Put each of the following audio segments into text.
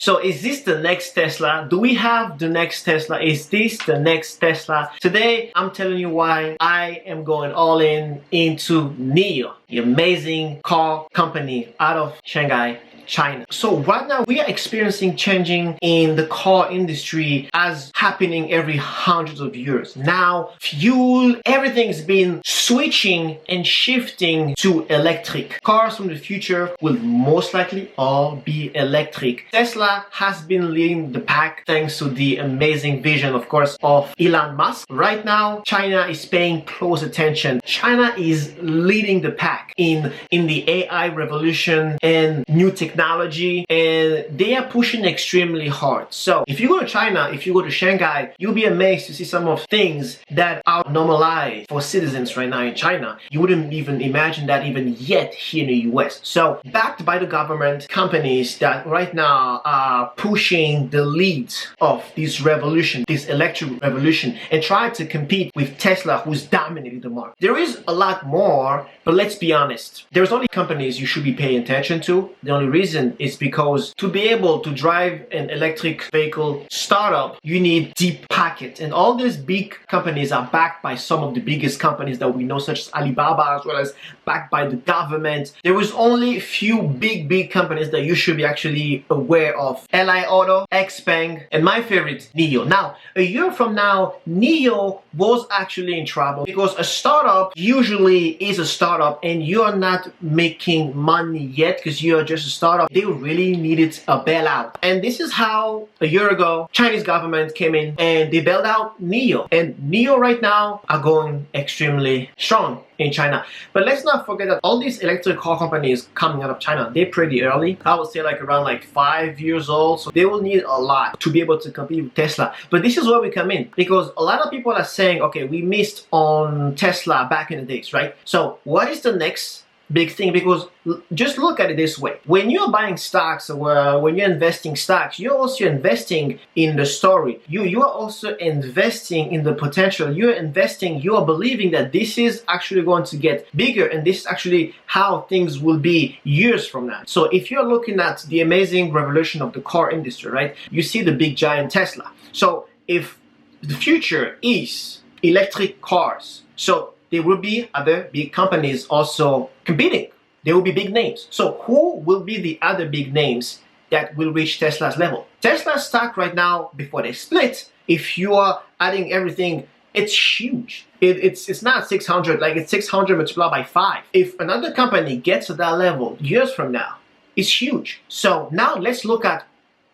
So is this the next Tesla? Do we have the next Tesla? Is this the next Tesla? Today, I'm telling you why I am going all in into NIO, the amazing car company out of Shanghai, China. So right now we are experiencing changing in the car industry as happening every hundreds of years. Now fuel, everything's been switching and shifting to electric. Cars from the future will most likely all be electric. Tesla has been leading the pack thanks to the amazing vision, of course, of Elon Musk. Right now China is paying close attention. China is leading the pack in the AI revolution and new technology, and they are pushing extremely hard. So if you go to China, if you go to Shanghai, you'll be amazed to see some of things that are normalized for citizens right now in China. You wouldn't even imagine that even yet here in the US. So backed by the government, companies that right now are pushing the lead of this revolution, this electric revolution, and try to compete with Tesla, who's dominating the market. There is a lot more, but let's be honest. There's only companies you should be paying attention to. The only reason is because to be able to drive an electric vehicle startup, you need deep pockets. And all these big companies are backed by some of the biggest companies that we know, such as Alibaba, as well as backed by the government. There is only a few big companies that you should be actually aware of. LI Auto, XPeng, and my favorite, NIO. Now, a year from now, NIO was actually in trouble because a startup usually is a startup and you're not making money yet because you're just a startup. They really needed a bailout. And this is how a year ago, Chinese government came in and they bailed out NIO. And NIO right now are going extremely strong in China. But let's not forget that all these electric car companies coming out of China, they're pretty early. I would say like around like 5 years old. So they will need a lot to be able to compete with Tesla. But this is where we come in, because a lot of people are saying, okay, we missed on Tesla back in the days, right? So what is the next big thing? Because just look at it this way: when you're buying stocks or when you're investing stocks, you're also investing in the story. You are also investing in the potential. You're investing, you are believing that this is actually going to get bigger, and this is actually how things will be years from now. So if you're looking at the amazing revolution of the car industry, right, you see the big giant Tesla. So if the future is electric cars, so there will be other big companies also competing. There will be big names. So who will be the other big names that will reach Tesla's level? Tesla's stock right now, before they split, if you are adding everything, it's huge. It's not 600, like it's 600 multiplied by 5. If another company gets to that level years from now, it's huge. So now let's look at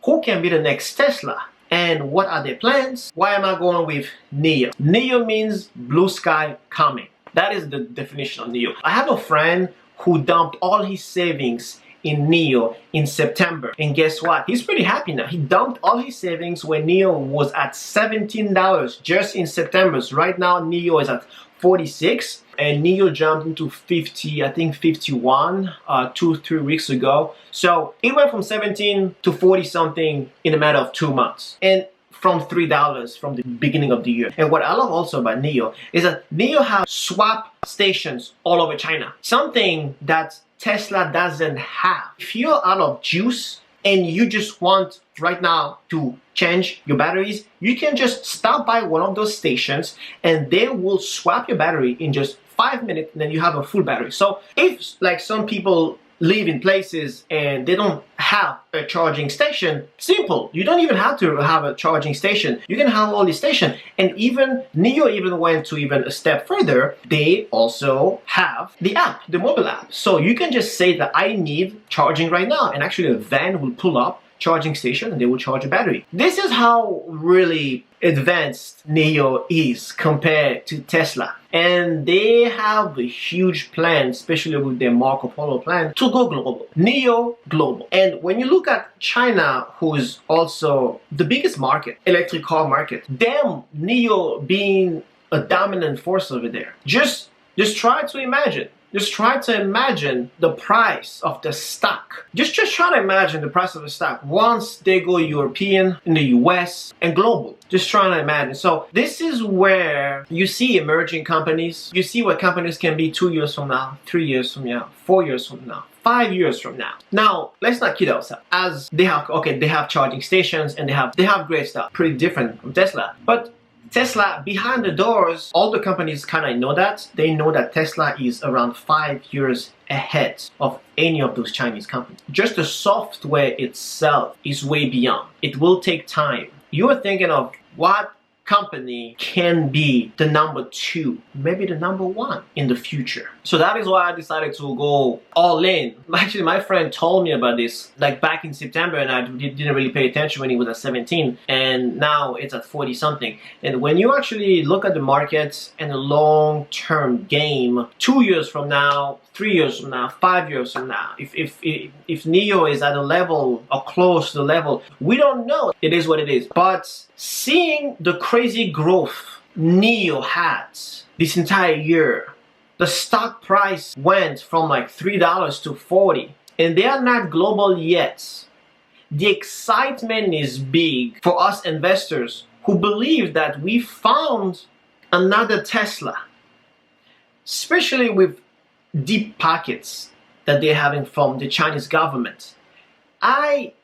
who can be the next Tesla. And what are their plans? Why am I going with NIO? NIO means blue sky coming. That is the definition of NIO. I have a friend who dumped all his savings in NIO in September. And guess what? He's pretty happy now. He dumped all his savings when NIO was at $17 just in September. So right now NIO is at 46 and NIO jumped into 50, I think 51 2-3 weeks ago. So it went from 17 to 40 something in a matter of 2 months, and from $3 from the beginning of the year. And what I love also about NIO is that NIO has swap stations all over China, something that Tesla doesn't have. If you're out of juice and you just want right now to change your batteries, you can just stop by one of those stations and they will swap your battery in just 5 minutes, and then you have a full battery. So if like some people live in places and they don't have a charging station, simple. You don't even have to have a charging station. You can have all these stations. And even NIO even went to even a step further. They also have the app, the mobile app. So you can just say that I need charging right now, and actually a van will pull up, charging station, and they will charge a battery. This is how really advanced NIO is compared to Tesla. And they have a huge plan, especially with their Marco Polo plan, to go global. NIO global. And when you look at China, who is also the biggest market, electric car market, them, NIO being a dominant force over there. Just try to imagine. Just try to imagine the price of the stock. Just try to imagine the price of the stock once they go European, in the US, and global. Just trying to imagine. So this is where you see emerging companies. You see what companies can be 2 years from now, 3 years from now, 4 years from now, 5 years from now. Now, let's not kid ourselves. As they have charging stations and they have great stuff. Pretty different from Tesla. But Tesla, behind the doors, all the companies kind of know that. They know that Tesla is around 5 years ahead of any of those Chinese companies. Just the software itself is way beyond. It will take time. You're thinking of what company can be the number 2, maybe the number 1 in the future. So that is why I decided to go all in. Actually, my friend told me about this like back in September, and I didn't really pay attention when he was at 17, and now it's at 40 something. And when you actually look at the markets and the long-term game, 2 years from now, 3 years from now, 5 years from now, if NIO is at a level or close to the level, we don't know. It is what it is. But seeing the crazy growth NIO had this entire year, the stock price went from like $3 to 40, and they are not global yet. The excitement is big for us investors who believe that we found another Tesla, especially with deep pockets that they're having from the Chinese government.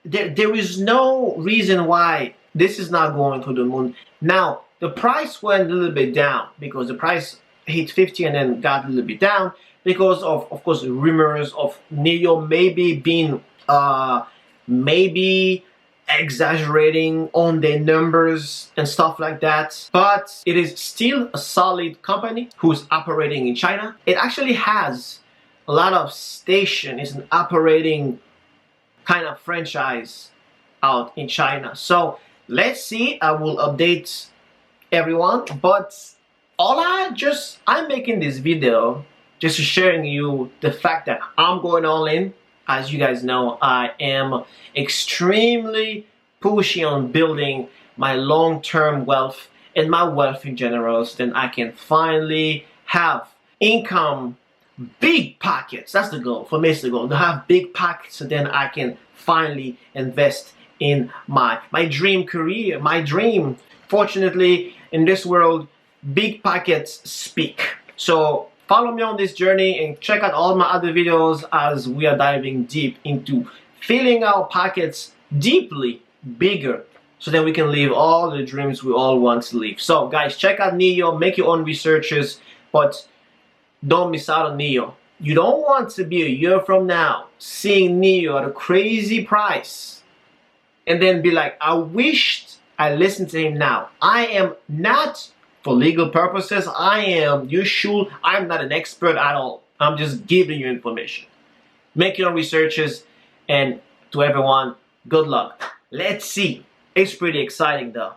There is no reason why this is not going to the moon. Now, the price went a little bit down because the price hit 50 and then got a little bit down because of course, the rumors of NIO maybe being, maybe exaggerating on their numbers and stuff like that. But it is still a solid company who's operating in China. It actually has a lot of station. It's an operating kind of franchise out in China. So let's see. I will update everyone, but I'm making this video just to sharing you the fact that I'm going all in. As you guys know, I am extremely pushy on building my long-term wealth and my wealth in general, so then I can finally have income, big pockets. That's the goal. For me, it's the goal to have big pockets, so then I can finally invest in my dream career, my dream. Fortunately, in this world, big pockets speak. So follow me on this journey and check out all my other videos as we are diving deep into filling our pockets deeply bigger, so that we can live all the dreams we all want to live. So guys, check out NIO, make your own researches, but don't miss out on NIO. You don't want to be a year from now seeing NIO at a crazy price and then be like, I wished I listened to him now. I am not, for legal purposes, I'm not an expert at all. I'm just giving you information. Make your own researches, and to everyone, good luck. Let's see. It's pretty exciting though.